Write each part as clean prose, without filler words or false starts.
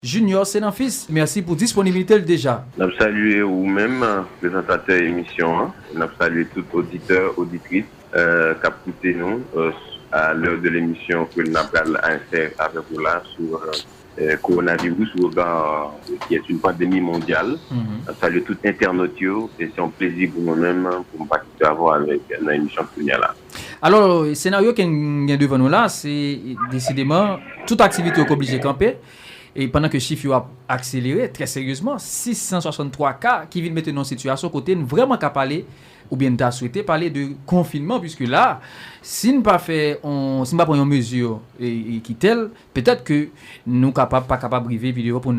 Junior Senanfis, merci pour disponibilité déjà. Nous saluons vous-même, présentateur émission. Nous saluons tous auditeurs, auditrices qui écoutent nous à l'heure de l'émission que nous avons avec vous là sur coronavirus, qui est une pandémie mondiale. Nous saluons tous les internautes et c'est un plaisir pour nous-mêmes pour participer avec l'émission que nous là. Alors, le scénario qui est devant nous là, c'est décidément toute activité est obligée de camper. Et pendant que le chiffre a accéléré très sérieusement, 663 cas qui viennent mettre dans une situation côté vraiment qu'à parler ou bien t'as souhaité parler de confinement puisque là, si nous pas fait si nous pas prendre une mesure qui telle, peut-être que nous pas capable briver vidéo pour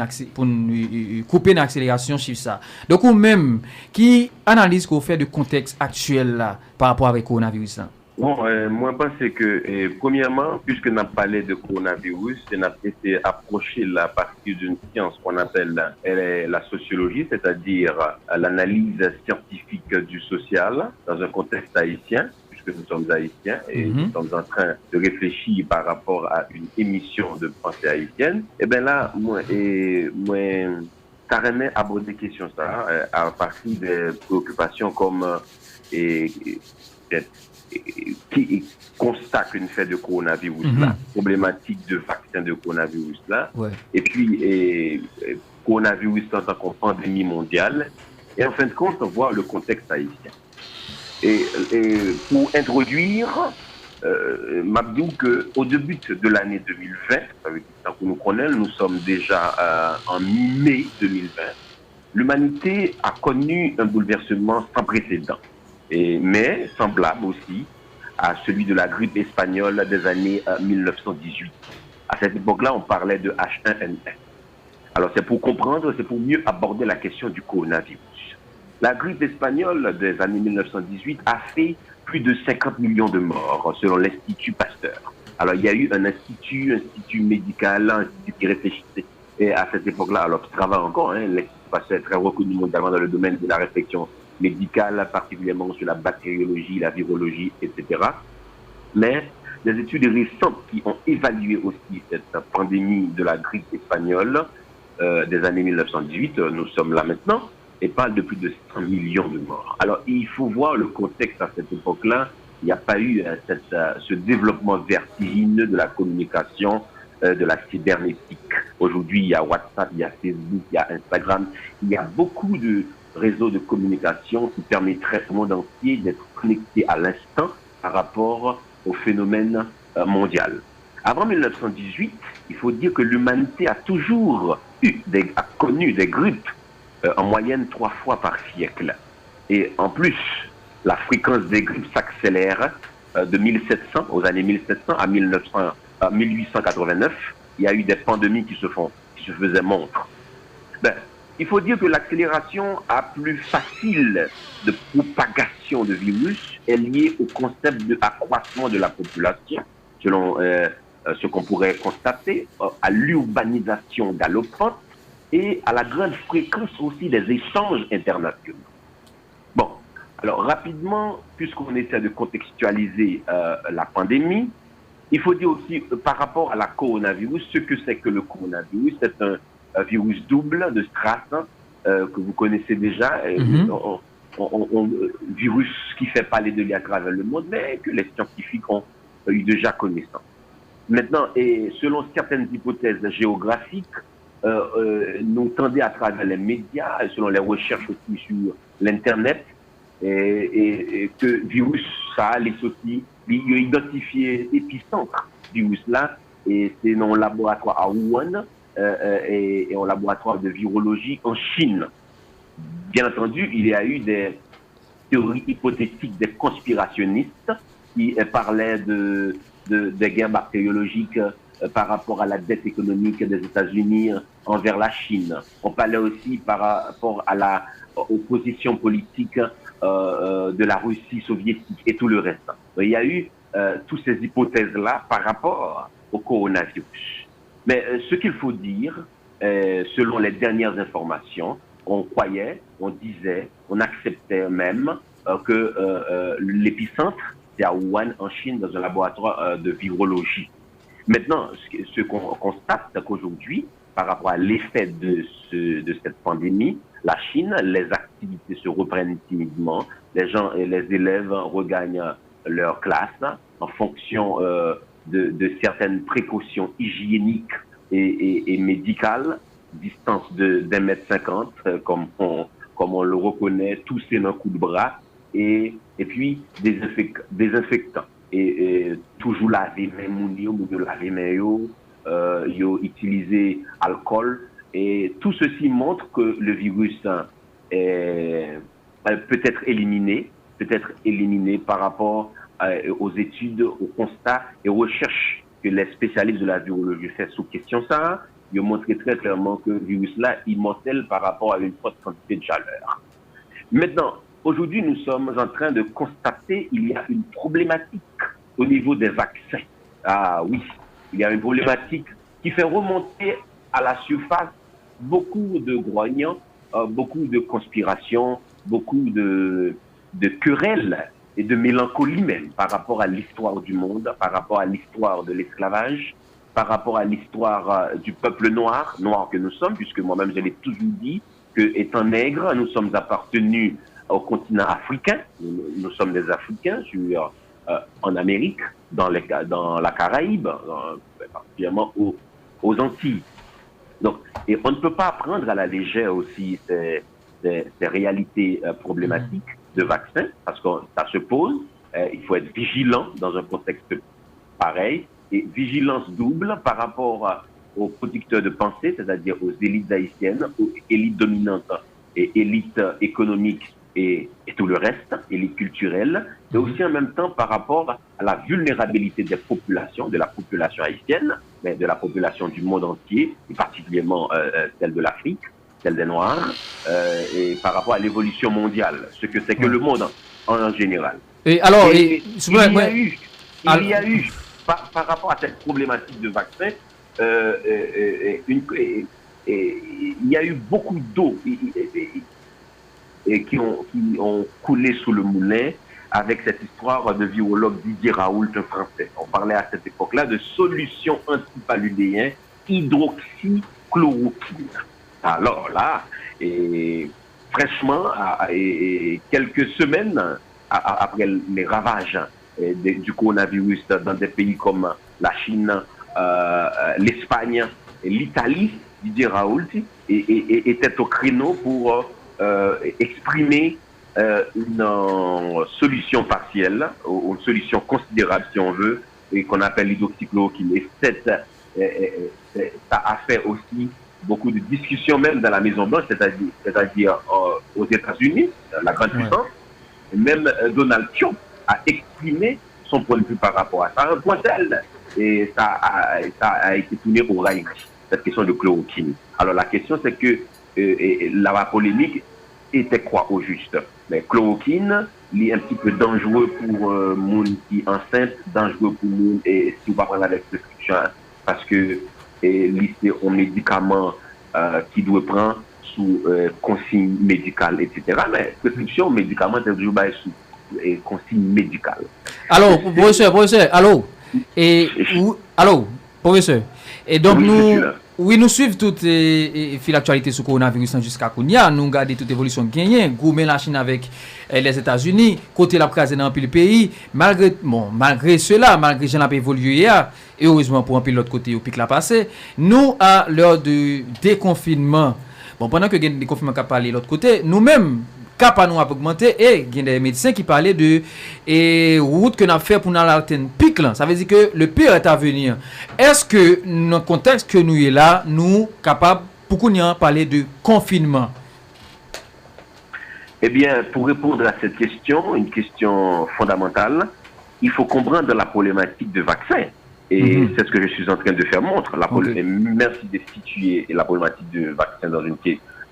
couper une accélération chiffre ça. Donc ou même qui analyse qu'on fait de contexte actuel là par rapport avec coronavirus là. Bon, moi, je pense que, premièrement, puisque nous avons parlé de coronavirus, nous avons été approché à partir d'une science qu'on appelle la sociologie, c'est-à-dire l'analyse scientifique du social dans un contexte haïtien, puisque nous sommes haïtiens et nous sommes en train de réfléchir par rapport à une émission de pensée haïtienne. Et bien là, moi, carrément aborder des questions ça, à partir des préoccupations comme qui constate une fait de coronavirus là, problématique de vaccin de coronavirus là, et puis coronavirus en tant que pandémie mondiale, et en fin de compte, voir le contexte haïtien. Et pour introduire, m'abdou qu'au début de l'année 2020, avec le temps que nous connaissons, nous sommes déjà en mai 2020, l'humanité a connu un bouleversement sans précédent. Mais semblable aussi à celui de la grippe espagnole des années 1918. À cette époque-là, on parlait de H1N1. Alors c'est pour comprendre, c'est pour mieux aborder la question du coronavirus. La grippe espagnole des années 1918 a fait plus de 50 millions de morts, selon l'Institut Pasteur. Alors il y a eu un institut médical, un institut qui réfléchissait. Et à cette époque-là, alors qui travaille encore, l'Institut Pasteur est très reconnu mondialement dans le domaine de la réflexion médicale, particulièrement sur la bactériologie, la virologie, etc. Mais des études récentes qui ont évalué aussi cette pandémie de la grippe espagnole des années 1918, nous sommes là maintenant, et parlent de plus de 100 millions de morts. Alors il faut voir le contexte à cette époque-là. Il n'y a pas eu ce développement vertigineux de la communication, de la cybernétique. Aujourd'hui, il y a WhatsApp, il y a Facebook, il y a Instagram, il y a beaucoup de réseau de communication qui permettrait au monde entier d'être connecté à l'instant par rapport au phénomène mondial. Avant 1918, il faut dire que l'humanité a toujours connu des grippes en moyenne 3 fois par siècle. Et en plus, la fréquence des grippes s'accélère de 1700 aux années 1700 à 1889. Il y a eu des pandémies qui se faisaient montre. Il faut dire que l'accélération plus facile de propagation de virus est liée au concept d'accroissement de la population, selon ce qu'on pourrait constater, à l'urbanisation galopante et à la grande fréquence aussi des échanges internationaux. Bon, alors rapidement, puisqu'on essaie de contextualiser la pandémie, il faut dire aussi par rapport à la coronavirus, ce que c'est que le coronavirus, c'est un virus double de Strass que vous connaissez déjà, virus qui fait parler de lui à travers le monde, mais que les scientifiques ont eu déjà connaissance. Maintenant, et selon certaines hypothèses géographiques, nous tendons à travers les médias, et selon les recherches aussi sur l'Internet, et que virus, ça a les aussi, il a identifié l'épicentre du virus là, et c'est dans le laboratoire à Wuhan, et en laboratoire de virologie en Chine. Bien entendu, il y a eu des théories hypothétiques des conspirationnistes qui parlaient des guerres bactériologiques par rapport à la dette économique des États-Unis envers la Chine. On parlait aussi par rapport à aux positions politiques de la Russie soviétique et tout le reste. Donc, il y a eu toutes ces hypothèses-là par rapport au coronavirus. Mais ce qu'il faut dire, selon les dernières informations, on croyait, on disait, on acceptait même que l'épicentre, c'est à Wuhan, en Chine, dans un laboratoire de virologie. Maintenant, ce qu'on constate, c'est qu'aujourd'hui, par rapport à l'effet de cette pandémie, la Chine, les activités se reprennent timidement, les gens et les élèves regagnent leur classe en fonction de certaines précautions hygiéniques et médicales, distance d'1,50 m, comme on le reconnaît, tousser d'un coup de bras, et puis désinfectants. Et toujours laver les mains, laver les mains, utiliser alcool. Et tout ceci montre que le virus peut être éliminé par rapport aux études, aux constats et aux recherches que les spécialistes de la virologie font sous question ça. Ils ont montré très clairement que le virus-là est immortel par rapport à une forte quantité de chaleur. Maintenant, aujourd'hui, nous sommes en train de constater qu'il y a une problématique au niveau des vaccins. Ah oui, il y a une problématique qui fait remonter à la surface beaucoup de grognants, beaucoup de conspirations, beaucoup de querelles et de mélancolie même par rapport à l'histoire du monde, par rapport à l'histoire de l'esclavage, par rapport à l'histoire du peuple noir que nous sommes, puisque moi-même je l'ai toujours dit, que étant nègre, nous sommes appartenus au continent africain, nous sommes des Africains en Amérique, dans la Caraïbe, particulièrement aux Antilles. Donc, et on ne peut pas prendre à la légère aussi ces réalités problématiques de vaccins, parce que ça se pose, il faut être vigilant dans un contexte pareil, et vigilance double par rapport aux producteurs de pensée, c'est-à-dire aux élites haïtiennes, aux élites dominantes et élites économiques et tout le reste, élites culturelles, et aussi en même temps par rapport à la vulnérabilité des populations, de la population haïtienne, mais de la population du monde entier, et particulièrement celle de l'Afrique, celle des Noirs, et par rapport à l'évolution mondiale, ce que c'est que le monde en général. Et alors, il y a eu par rapport à cette problématique de vaccin, il y a eu beaucoup d'eau qui ont coulé sous le moulin avec cette histoire de virologue Didier Raoult, un Français. On parlait à cette époque-là de solution antipaludéen hydroxychloroquine. Alors là, fraîchement, quelques semaines après les ravages du coronavirus dans des pays comme la Chine, l'Espagne et l'Italie, Didier Raoult était au créneau pour exprimer une solution partielle, ou une solution considérable si on veut, et qu'on appelle l'hydroxychloroquine. Et ça a fait aussi beaucoup de discussions même dans la Maison-Blanche, c'est-à-dire aux États-Unis, la grande puissance. Et même Donald Trump a exprimé son point de vue par rapport à ça, un point tel, et ça a été tourné au rail, cette question de chloroquine. Alors la question c'est que la polémique était quoi au juste? Mais chloroquine, il est un petit peu dangereux pour monde qui est enceinte, dangereux pour monde et si on va prendre avec prescription, parce que c'est un médicament qui doit prendre sous consigne médicale, etc. Mais prescription, médicament, c'est toujours sous consigne médicale. Alors, professeur, allô? Allô, professeur. Et donc, nous suivons toute l'actualité sur le coronavirus jusqu'à Kounia. Nous regardons toute évolution gagnée. Gourmet la Chine avec les États-Unis, côté la crase dans le pays. Malgré cela, malgré que j'ai évolué, et heureusement pour un peu l'autre côté, au pic la passé, nous, à l'heure du déconfinement, pendant que il y a des déconfinements qui parlent de l'autre côté, nous-mêmes, cap à nous a augmenté et il y a des médecins qui parlaient de route que nous avons fait pour nous atteindre pic là. Ça veut dire que le pire est à venir. Est-ce que dans le contexte que nous est là, nous capables pour nous parler de confinement? Eh bien, pour répondre à cette question, une question fondamentale, il faut comprendre la problématique de vaccin. Et c'est ce que je suis en train de faire montre. Merci de situer la problématique de vaccin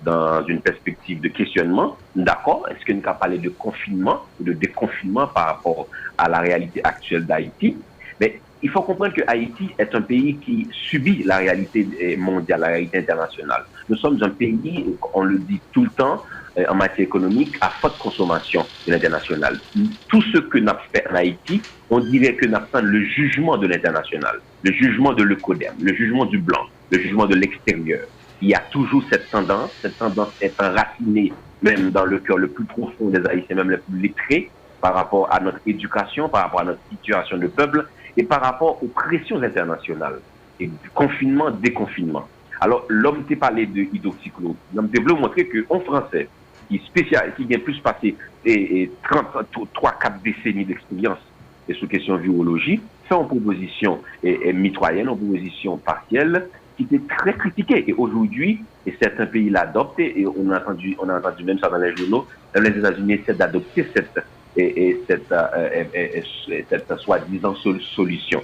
dans une perspective de questionnement. D'accord, est-ce que nous avons parlé de confinement ou de déconfinement par rapport à la réalité actuelle d'Haïti? Mais il faut comprendre que Haïti est un pays qui subit la réalité mondiale, la réalité internationale. Nous sommes un pays, on le dit tout le temps, en matière économique, à forte consommation de l'international. Tout ce que nous avons fait en Haïti, on dirait que nous avons fait le jugement de l'international, le jugement de l'ECODEM, le jugement du blanc. le jugement de l'extérieur. Il y a toujours cette tendance est enracinée même dans le cœur le plus profond des Haïtiens, même les plus lettrés, par rapport à notre éducation, par rapport à notre situation de peuple et par rapport aux pressions internationales et du confinement, déconfinement. Alors, l'homme t'a parlé de hydroxychloroquine. L'homme t'a voulu montrer qu'en français, qui vient plus passer 3-4 décennies d'expérience et sous question de virologie, fait en proposition mitoyenne, en proposition partielle, qui était très critiquée. Et aujourd'hui, et certains pays l'adoptent, et on a entendu même ça dans les journaux, les États-Unis essaient d'adopter cette soi-disant solution.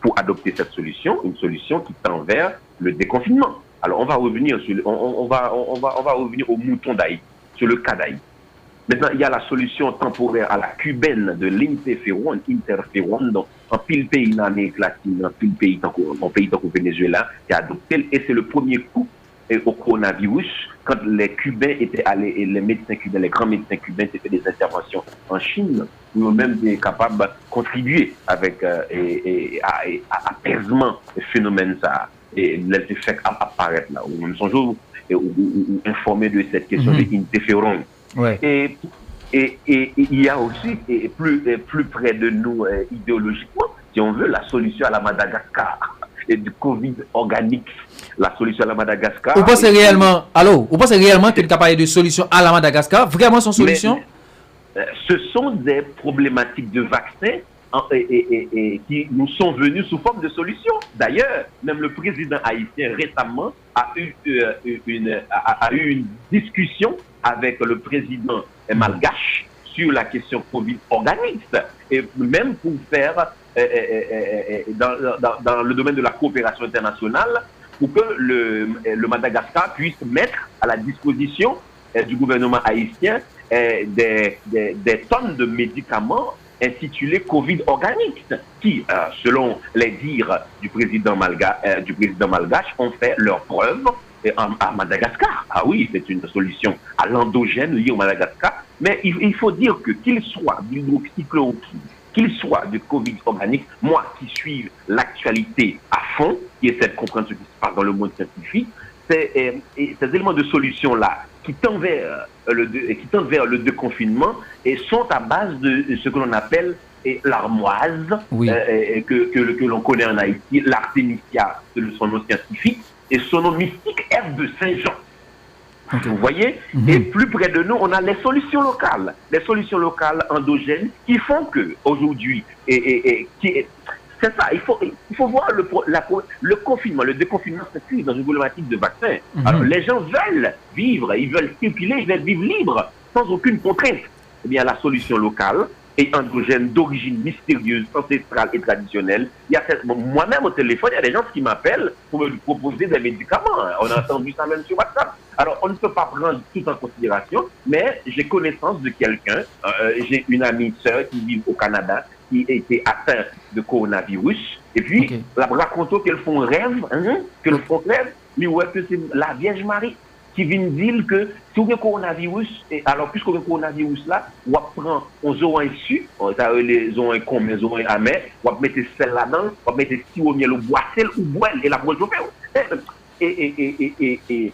Pour adopter cette solution, une solution qui tend vers le déconfinement. Alors on va revenir on va revenir au mouton d'Haïti, sur le cas d'Haïti. Maintenant, il y a la solution temporaire à la cubaine de l'interféron, donc en pile pays en Amérique latine, en pile pays tant qu'au Venezuela, qui a adopté, et c'est le premier coup au coronavirus, quand les Cubains étaient allés, et les médecins cubains, les grands médecins cubains, étaient fait des interventions en Chine, où eux-mêmes étaient capables de contribuer avec à apaisement des phénomènes ça, et les effets apparaître là. Ou même son jour, ou informer de cette question de l'interféron. Ouais. Et il y a aussi, plus près de nous idéologiquement, si on veut, la solution à la Madagascar et du Covid organique. La solution à la Madagascar. Vous pensez réellement qu'il est capable de solution à la Madagascar? Vraiment son solution? Ce sont des problématiques de vaccins qui nous sont venues sous forme de solutions. D'ailleurs, même le président haïtien récemment a eu une discussion avec le président malgache sur la question Covid organique, et même pour faire dans le domaine de la coopération internationale, pour que le Madagascar puisse mettre à la disposition du gouvernement haïtien des tonnes de médicaments intitulés Covid organique, qui, selon les dires du président malgache, ont fait leur preuve à Madagascar. Ah oui, c'est une solution à l'endogène liée au Madagascar, mais il faut dire que qu'il soit d'hydroxychloroquine, qu'il soit de Covid organique, moi qui suis l'actualité à fond, qui essaie de comprendre ce qui se passe dans le monde scientifique, ces éléments de solution-là qui tendent vers le déconfinement et sont à base de ce que l'on appelle l'armoise, oui. que l'on connaît en Haïti, l'artémisia, de son nom scientifique, et son nom mystique, F de Saint-Jean. Okay. Vous voyez? Et plus près de nous, on a les solutions locales endogènes qui font que aujourd'hui, c'est ça, il faut voir le confinement, le déconfinement s'inscrit dans une problématique de vaccin. Alors les gens veulent vivre, ils veulent circuler, ils veulent vivre libre, sans aucune contrainte. Eh bien, la solution locale et endogène d'origine mystérieuse, ancestrale et traditionnelle. Il y a moi-même au téléphone, il y a des gens qui m'appellent pour me proposer des médicaments. On a entendu ça même sur WhatsApp. Alors, on ne peut pas prendre tout en considération, mais j'ai connaissance de quelqu'un. J'ai une amie sœur qui vit au Canada, qui était atteinte de coronavirus. Et puis, la raconte qu'elles font rêve, mais ouais, que c'est la Vierge Marie qui vient dire que si vous avez coronavirus, alors puisque vous avez coronavirus là, vous prenez un zoan issu, les zoans comme les zoans amers, vous mettez celle là-dedans, vous mettez si au miel ou boissel ou boile et la prochaine. Et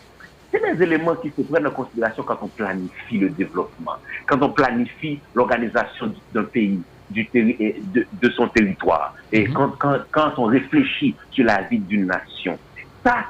c'est des éléments qu'il faut prendre en considération quand on planifie le développement, quand on planifie l'organisation d'un pays, de son territoire, et quand on réfléchit sur la vie d'une nation. Ça,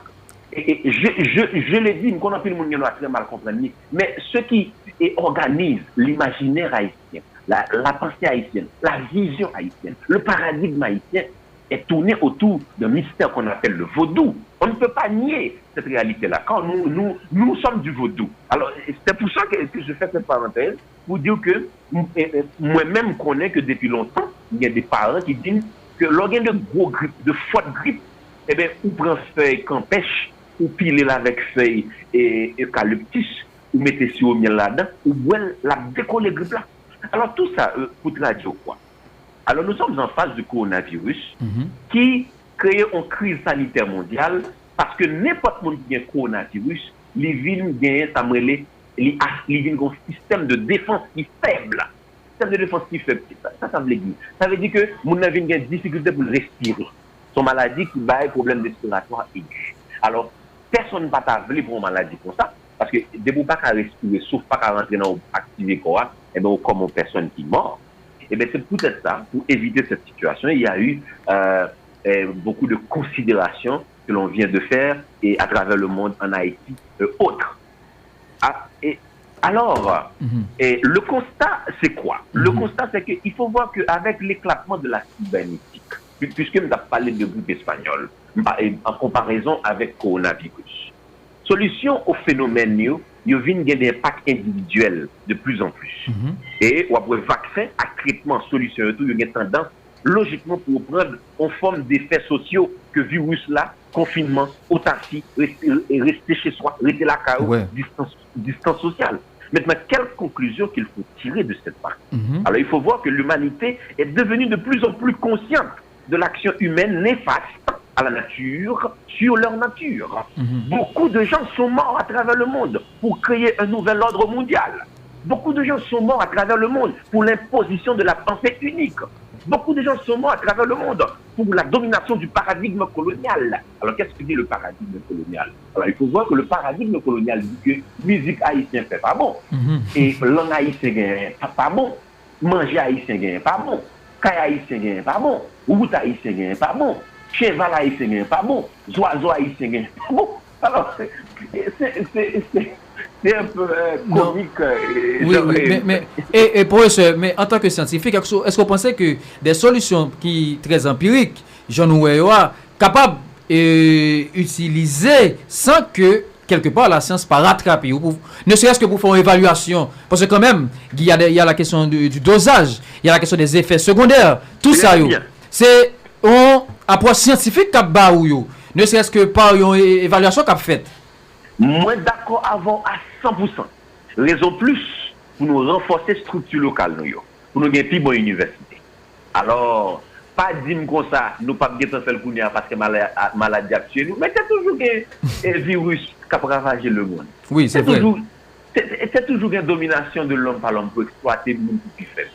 et je l'ai dit, qu'on a fait le monde très mal comprendre, mais ce qui organise l'imaginaire haïtien, la pensée haïtienne, la vision haïtienne, le paradigme haïtien est tourné autour d'un mystère qu'on appelle le vaudou. On ne peut pas nier cette réalité-là. Quand nous sommes du vaudou. Alors, c'est pour ça que je fais cette parenthèse, pour dire que moi-même connais que depuis longtemps, il y a des parents qui disent que l'organe de gros grippe, de forte grippe, eh bien, ou prend feuille qu'empêche, ou pile avec feuille et eucalyptus, ou mettez sur au miel là-dedans, ou boire la décoller grippe là. Alors tout ça, pour traduire quoi? Alors nous sommes en phase du coronavirus qui crée une crise sanitaire mondiale parce que n'importe qui a un coronavirus, les villes gagnent, ça me les villes ont un système de défense qui est faible. Système de défense qui est faible. Ça veut dire. Ça veut dire que mon avis a une difficulté pour respirer. Son maladie qui bat problème respiratoire aigu. Alors, personne ne va t'appeler pour une maladie comme ça, parce que des bouts pas qu'à respirer, sauf pas qu'à rentrer dans l'activité quoi, et bien, comme une personne qui mort. Et bien, c'est peut-être ça, pour éviter cette situation, il y a eu beaucoup de considérations que l'on vient de faire, et à travers le monde, en Haïti, autres. Alors, le constat, c'est quoi? Le constat, c'est qu'il faut voir qu'avec l'éclatement de la cybernétique, puisque nous avons parlé de grippe espagnole, en comparaison avec le coronavirus, solution au phénomène, il y a un impact individuel de plus en plus. Et après vaccin, à traitement, solution, il y a une tendance, logiquement, pour prendre en forme d'effets sociaux que virus là, confinement, autarcie, rester chez soi, rester la caille, distance sociale. Maintenant, quelle conclusion qu'il faut tirer de cette partie? Alors, il faut voir que l'humanité est devenue de plus en plus consciente de l'action humaine néfaste à la nature, sur leur nature. Beaucoup de gens sont morts à travers le monde pour créer un nouvel ordre mondial. Beaucoup de gens sont morts à travers le monde pour l'imposition de la pensée unique. Beaucoup de gens sont morts à travers le monde pour la domination du paradigme colonial. Alors, qu'est-ce que dit le paradigme colonial? Alors, il faut voir que le paradigme colonial dit que musique haïtienne fait pas bon. Et langue haïtienne pas bon. Manger haïtien pas bon. Caille haïtien pas bon. Route haïtien pas bon. Cheval haïtien pas bon. Oiseau haïtien pas bon. Alors, c'est un peu comique. Et professeur, mais en tant que scientifique, est-ce que vous pensez que des solutions qui sont très empiriques, Jean Ouéoua, capables d'utiliser sans que quelque part la science pas rattraper, ne serait-ce que pour faire une évaluation, parce que quand même, il y a la question du dosage, il y a la question des effets secondaires, tout ça, c'est une approche scientifique qui a ne serait-ce que par une évaluation qui a faite. Moi, d'accord avant à 100%. Raison plus pour nous renforcer la structure locale, pour nous gagner plus bonne université. Alors, pas dire comme ça, nous ne pouvons pas faire le coup parce que maladie actuelle, mais c'est toujours un virus qui a ravagé le monde. Oui, c'est vrai. C'est toujours une domination de l'homme par l'homme pour exploiter le monde plus faible.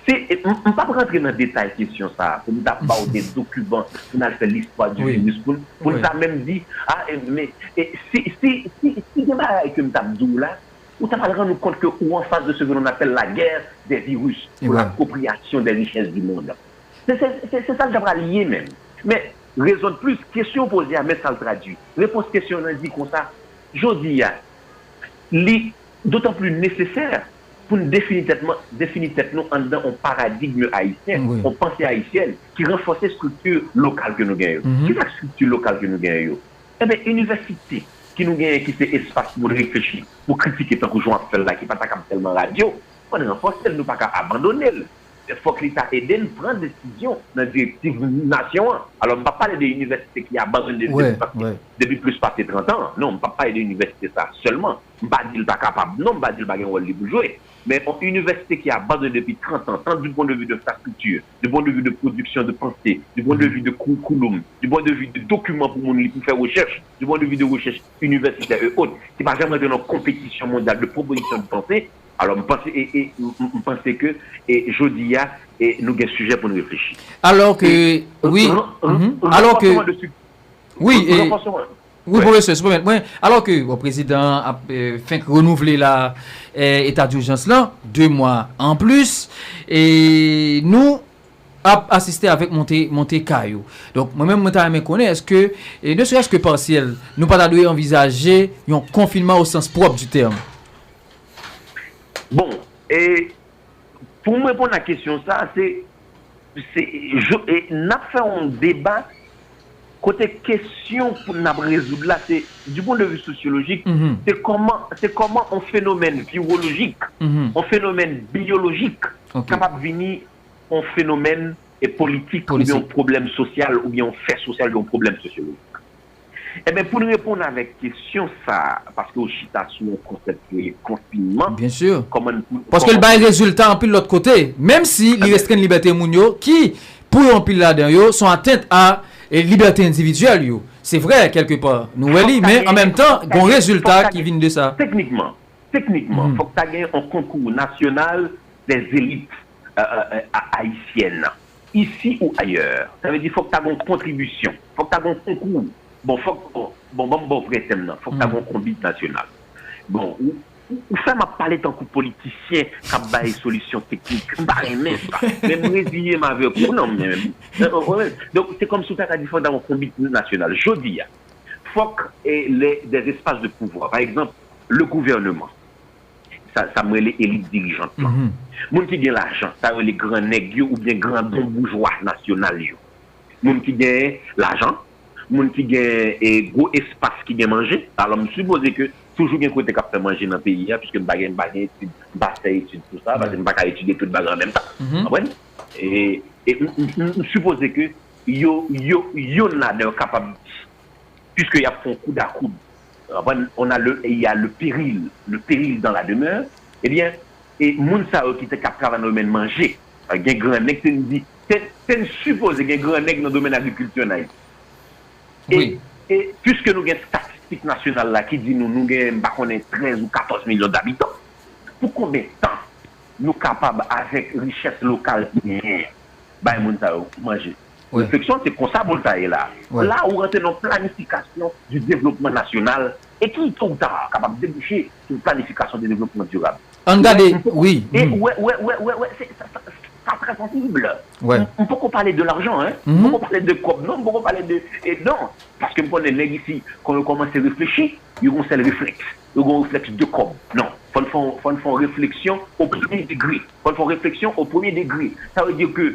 Je ne vais pas rentrer dans le détail de la question, pour nous parler des documents, pour nous faire l'histoire du virus, pour nous même dire, mais si il y a que nous avons dit là, nous avons rendu compte que nous en face de ce que l'on appelle la guerre des virus, pour l'appropriation des richesses du monde. C'est ça que j'aimerais lier même. Mais raison de plus, question posée à mettre ça le traduit. Réponse question, on dit comme ça, je dis, d'autant plus nécessaire pour nous définir tête-nous en dedans un paradigme haïtien, une pensée haïtienne qui renforce la structure locale que nous gagnons. Qui est la structure locale que nous gagnons? Eh bien, université qui nous gagne, qui fait espace pour réfléchir, pour critiquer tant que je fais là, qui n'est pas tellement radio, on renforce, nous ne pas abandonner. Il faut que l'État aide à prendre des décisions dans la directive nation. Alors, on ne va pas parler de l'université qui a abandonné depuis plus de 30 ans. Non, on ne va pas parler de l'université ça seulement. On ne va pas dire qu'il n'est pas capable. Non, on ne va pas dire qu'il n'a pas de rôle pour jouer. Mais une université qui a abandonné depuis 30 ans, tant du point de vue de infrastructure, du point de vue de production de pensée, du point de vue de curriculum, du point de vue de documents pour faire recherche, du point de vue de recherche universitaire et autres, qui ne va jamais dans une compétition mondiale de proposition de pensée. Alors, je pense que jeudi, nous avons un sujet pour nous réfléchir. Alors que, oui, professeur, alors que le président a fait renouveler l'état d'urgence là, 2 mois en plus, et nous avons assisté avec monter caillou. Donc, moi-même, je me connais, est-ce que, ne serait-ce que partiel, nous pas envisager un confinement au sens propre du terme? Bon, et pour me répondre à la question, ça, nous avons fait un débat. Côté question pour nous résoudre là, c'est du point de vue sociologique, c'est comment un phénomène virologique, un phénomène biologique, capable de venir un phénomène politique, ou bien un problème social, ou bien un fait social, ou un problème sociologique. Eh bien, pour nous répondre avec question, ça, parce que au Chita, sous un concept de confinement. Bien sûr. Parce que le bail résultat en pile de l'autre côté, même si les restreintes de liberté mounio, qui, pour en pile là-dedans, sont atteintes à liberté individuelle. C'est vrai, quelque part. Nous, mais en même temps, il y a un résultat qui vient de ça. Techniquement, il faut que tu aies un concours national des élites haïtiennes. ici ou ailleurs. Ça veut dire qu'il faut que tu aies une contribution, il faut que tu aies un concours. Bon, faut que tu aies un combat national. Bon, ou ça m'a parlé tant que politicien qui a des solutions techniques. Même ça. Même résilier ma vie. Non, même. Donc, c'est comme si tu as dit qu'il faut avoir un combat national. Je dis, il faut que des espaces de pouvoir, par exemple, le gouvernement, ça me les élites dirigeantes. Moun qui gagne l'argent, ça les grands nègres ou bien grands bons bourgeois nationaux. Moun qui gagne l'argent, moun qui gagne gros espace qui gagne manger. Alors, je suppose que toujours bien côté capteur manger dans le pays, puisque je ne vais pas étudier tout ça, parce que je ne vais pas étudier tout le bagage en même temps. Et je suppose que yo n'a capable, puisqu'il y a un coup d'à coup, il y a le péril dans la demeure, eh bien, et moun sa qui te cap travailler dans le domaine manger, il y a un grand nègre qui nous dit, c'est supposé qu'il y a un grand nègre dans le domaine agriculture. Et puisque nous avons une statistique nationale là qui dit nous avons 13 ou 14 millions d'habitants, pour combien de temps nous sommes capables, avec richesse locale, manger? La réflexion, c'est comme ça, là. Là, on rentre dans la planification du développement national et qui est tout le temps capable de déboucher sur une planification du développement durable. Oui. Et c'est très sensible. On peut parler de l'argent, hein? On peut parler de quoi? Non, on peut parler de. Et non, parce que les nègres ici, quand on commence à réfléchir, ils vont faire le réflexe. Ils vont réflexe de quoi? Non, il faut faire réflexion au premier degré. Il faut faire réflexion au premier degré. Ça veut dire que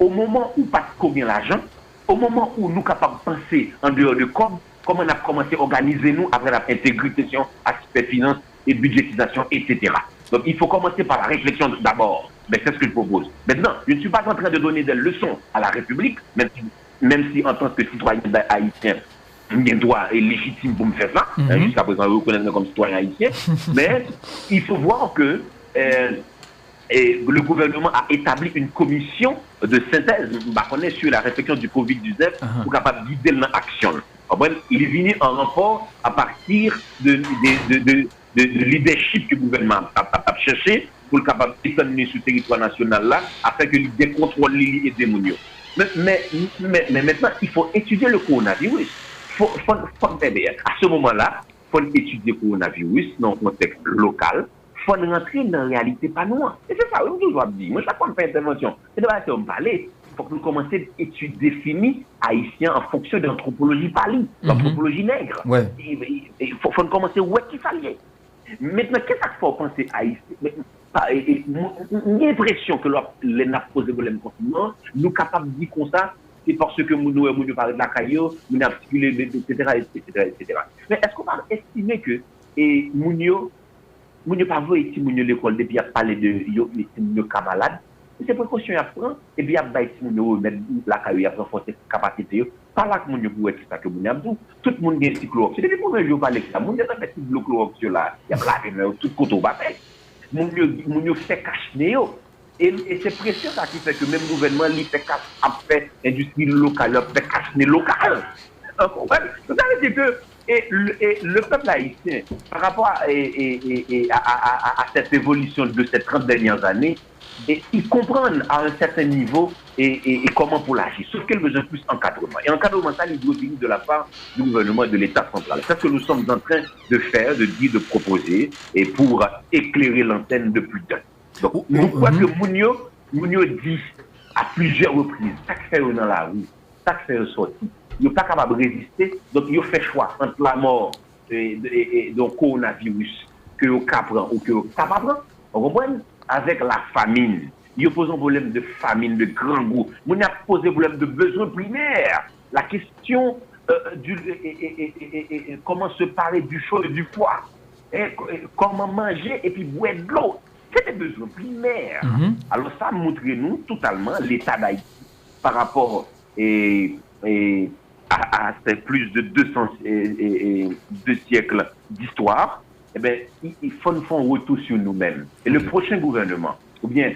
au moment où pas combien l'argent, au moment où nous sommes capables de penser en dehors de comment on a commencé à organiser nous après la intégration, aspect finance et budgétisation, etc. Donc il faut commencer par la réflexion d'abord. Mais c'est ce que je propose. Maintenant, je ne suis pas en train de donner des leçons à la République, même si en tant que citoyen haïtien, j'ai un droit légitime pour me faire ça. Jusqu'à présent, je reconnais comme citoyen haïtien. Mais il faut voir que le gouvernement a établi une commission de synthèse on est sur la réflexion du Covid-19 pour capable guider l'action. Il est venu en renfort à partir de leadership que le gouvernement a cherché pour le capable d'établir sur le territoire national là afin que l'idée contrôle les démonios. Mais maintenant, il faut étudier le coronavirus. À ce moment-là, il faut étudier le coronavirus dans un contexte local. Il faut rentrer dans la réalité pas noire. Et c'est ça, je dois dire. Moi, chaque fois que je fais intervention, c'est de ça qu'on parler. Il faut que nous commencions à étudier définir haïtien en fonction de l'anthropologie pali, l'anthropologie nègre. Il faut commencer où est-ce qu'il fallait. Maintenant, qu'est-ce qu'il faut penser haïtien? J'ai l'impression que les n'a posé le confinement, nous sommes capables de dire comme ça, c'est parce que nous parlons de la caillou, nous avons articulé, etc. Mais est-ce qu'on va estimer que Mounio pas vu l'école depuis à parler de Mounio cas malade, c'est précaution à prendre et puis à Mounio mettre la caillou à renforcer capacité. Pas là que Mounio pour être ça que Mounio a dit. Tout le monde a un cyclo. C'est depuis le premier jour parler de ça. Mounio a fait un cyclo sur là, il y a la tout côté au bas. Mounio fait cacher. Et c'est précieux ça qui fait que même le gouvernement lui fait fait industrie locale, fait cacher local. Ça veut dire que le peuple haïtien, par rapport à cette évolution de ces 30 dernières années, ils comprennent à un certain niveau et comment pour l'agir. Sauf qu'il y a besoin de plus d'encadrement. Et encadrement, ça, il doit venir de la part du gouvernement et de l'État central. C'est ce que nous sommes en train de faire, de dire, de proposer, et pour éclairer l'antenne de plus d'un. Donc, nous croyons que Mounio dit à plusieurs reprises, ça fait dans la rue, ça fait sorti. Il n'est pas capable de résister, donc il fait choix entre la mort et donc coronavirus que vous prend ou que vous ne pas prendre. Vous comprenez? Avec la famine. Il pose un problème de famine, de grand goût. On a posé un problème de besoins primaires. La question comment se parler du chaud et du froid. Comment manger et puis boire de l'eau. C'est des besoins primaires. Alors ça montre-nous totalement l'état d'Haïti par rapport à ces plus de 2 siècles d'histoire. Eh bien, il faut nous faire un retour sur nous-mêmes. Et le prochain gouvernement, ou bien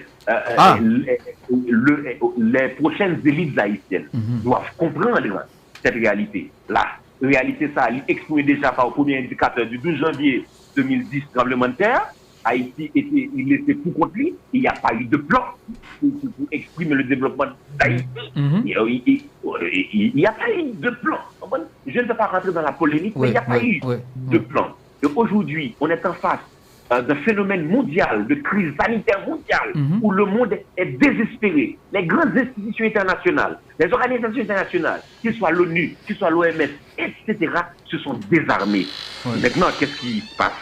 les prochaines élites haïtiennes doivent comprendre cette réalité. La réalité, ça, elle est exprimée déjà par le premier indicateur du 12 janvier 2010, tremblement de terre, Haïti il était tout contre lui. Il n'y a pas eu de plan pour exprimer le développement d'Haïti. Il n'y a pas eu de plan. Je ne vais pas rentrer dans la polémique, mais il n'y a pas eu de plan. Et aujourd'hui, on est en face d'un phénomène mondial, de crise sanitaire mondiale, où le monde est désespéré. Les grandes institutions internationales, les organisations internationales, que ce soit l'ONU, que ce soit l'OMS, etc., se sont désarmées. Maintenant, qu'est-ce qui se passe?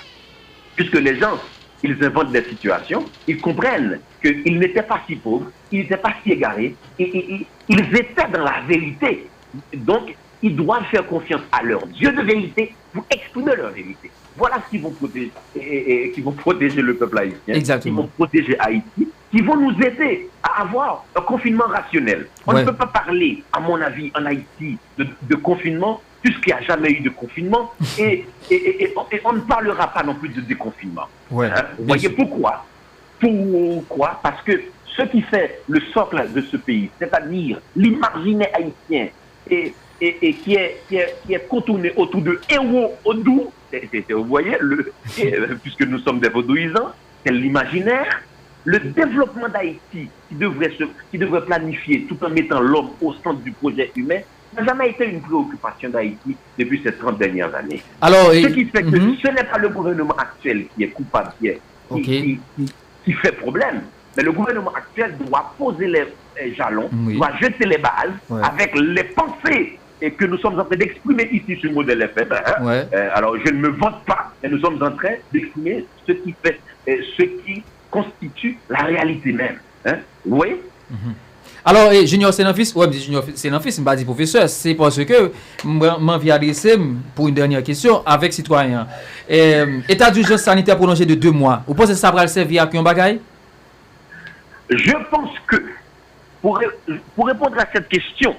Puisque les gens, ils inventent des situations, ils comprennent qu'ils n'étaient pas si pauvres, ils n'étaient pas si égarés, et ils étaient dans la vérité. Donc, ils doivent faire confiance à leur Dieu de vérité pour exprimer leur vérité. Voilà ce qui vont protéger le peuple haïtien, exactement, qui vont protéger Haïti, qui vont nous aider à avoir un confinement rationnel. On ne peut pas parler, à mon avis, en Haïti de confinement, puisqu'il n'y a jamais eu de confinement, et on ne parlera pas non plus de déconfinement. Vous voyez pourquoi? Pourquoi? Parce que ce qui fait le socle de ce pays, c'est-à-dire l'imaginaire haïtien, et qui est contourné autour de héros vaudous, vous voyez, puisque nous sommes des vaudouisants, c'est l'imaginaire, le développement d'Haïti qui devrait planifier tout en mettant l'homme au centre du projet humain, n'a jamais été une préoccupation d'Haïti depuis ces 30 dernières années. Alors, ce qui fait que ce n'est pas le gouvernement actuel qui est coupable, qui fait problème, mais le gouvernement actuel doit poser les jalons, doit jeter les bases avec les pensées et que nous sommes en train d'exprimer ici sur le modèle FM. Alors, je ne me vante pas, mais nous sommes en train d'exprimer ce qui constitue la réalité même. Vous voyez? Alors, Junior Senanfils, Junior Senanfils, je ne pas dire professeur, c'est parce que je vais adresser pour une dernière question avec citoyen. État d'urgence sanitaire prolongé de 2 mois. Vous pensez que ça va servir à un bagaille? Je pense que, pour répondre à cette question,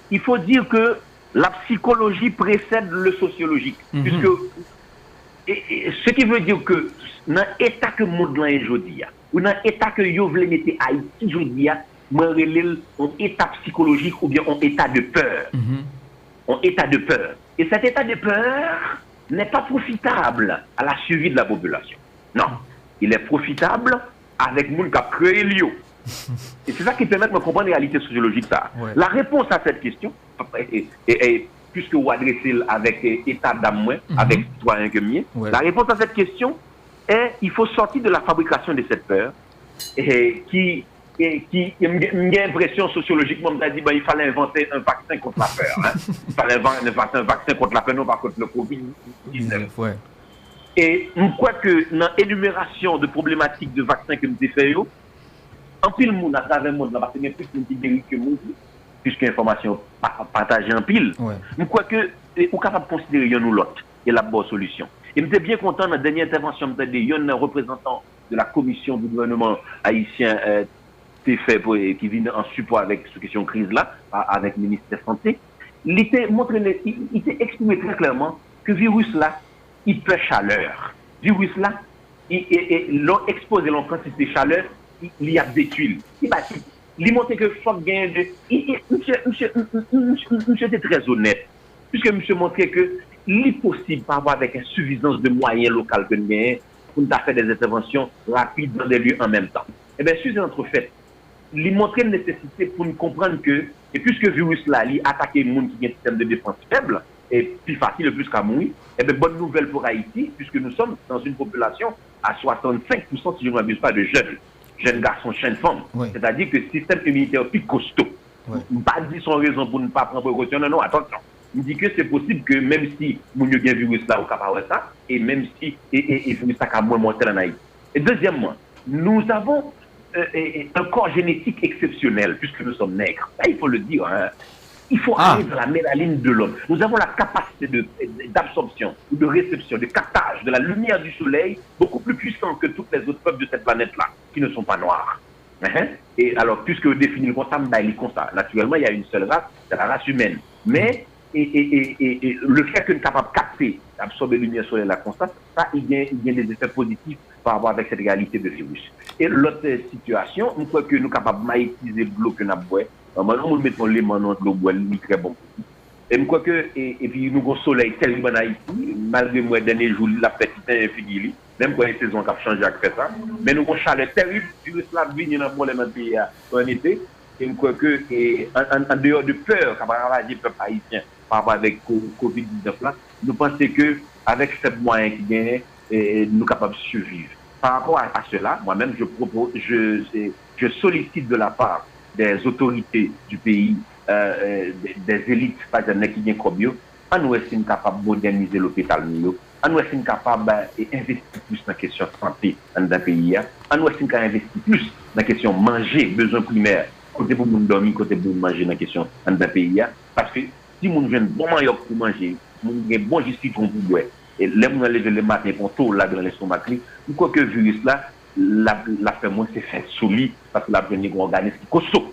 il faut dire que la psychologie précède le sociologique. Puisque, ce qui veut dire que dans l'état que le monde est aujourd'hui, ou dans l'état que vous voulez mettre Haïti aujourd'hui, un état psychologique ou bien un état de peur. Un état de peur. Et cet état de peur n'est pas profitable à la survie de la population. Non. Il est profitable avec le monde qui a créé l'IO. Et c'est ça qui permet de comprendre la réalité sociologique. La réponse à cette question, puisque vous adressez avec état d'âme, avec citoyen que mien, la réponse à cette question est il faut sortir de la fabrication de cette peur qui j'ai l'impression sociologiquement, on a dit il fallait inventer un vaccin contre la peur. Il fallait inventer un vaccin contre la peur, non pas contre le Covid-19. Et je crois que dans l'énumération de problématiques de vaccins que nous avons fait, en pile monde à travers le monde, parce qu'il y a plus de guéris que nous, puisque l'information partagée en pile. Je crois que vous êtes capable de considérer l'un ou l'autre et la bonne solution. Et je suis bien content dans la dernière intervention, il y a un représentant de la commission du gouvernement haïtien fait qui vient en support avec cette question de crise là, avec le ministre de la Santé. Il était exprimé très clairement que le virus là, il peut chaleur. Le virus là, l'on expose l'on quantité de chaleur, il y a des tuiles. Il montre que faut gagner monsieur était très honnête. Puisque monsieur montrait que il est possible par rapport avec insuffisance de moyens locaux que nous avons pour nous faire des interventions rapides dans des lieux en même temps. Eh bien, sur notre fait, il montre une nécessité pour nous comprendre que, et puisque le virus là, il attaque les gens qui ont un système de défense faible, et plus facile, plus qu'à mourir, eh bien, bonne nouvelle pour Haïti, puisque nous sommes dans une population à 65%, si je ne m'abuse pas, de jeunes garçons, jeunes femmes. C'est-à-dire que le système immunitaire est plus costaud. Je ne pas dire son raison pour ne pas prendre précaution, non, attention. Je dis que c'est possible que même si nous avons un virus là, on capable de ça, et même si le virus a moins monté en Haïti. Et deuxièmement, nous avons un corps génétique exceptionnel, puisque nous sommes nègres. Là, il faut le dire. Il faut aller dans la mélanine de l'homme. Nous avons la capacité d'absorption, ou de réception, de captage de la lumière du soleil beaucoup plus puissant que tous les autres peuples de cette planète-là, qui ne sont pas noirs. Et alors, puisque vous définissez le constat, naturellement, il y a une seule race, c'est la race humaine. Mais le fait que nous sommes capables de capter, d'absorber la lumière solaire, la constate, ça, il y a des effets positifs par rapport avec cette réalité de virus. Et l'autre situation, une fois que nous sommes capables de maïtiser l'eau que nous avons, maintenant, nous mettons les mains dans l'eau, c'est très bon. Et je crois que, et puis nous avons un soleil tellement en Haïti, malgré moi, dernier jour, la petite fini, même quand les saisons ont changé avec ça, mais nous avons un chaleur terrible, virus là, vient dans le problème dans le pays en été, et je crois que, en dehors de peur, quand on va dire peuple haïtien, par rapport avec Covid-19 là, nous pensons que, avec ces moyens qui gagnent, nous sommes capables de survivre. Par rapport à cela, moi-même, je sollicite de la part des autorités du pays, des élites, par exemple, qui viennent comme eux, à nous sommes capables de moderniser l'hôpital, à nous sommes capables d'investir plus dans la question de santé dans le pays, à nous sommes capables d'investir plus dans la question de manger, besoins primaires, côté pour nous dormir, côté pour manger dans la question dans le pays, parce que si nous avons bon maillot pour manger, nous avons bon justice pour boire, et là, nous lever le matin pour tout là dans l'estomac, nous crois que le virus là, la fait moins c'est fait solide, parce que la première organisme qui costaud.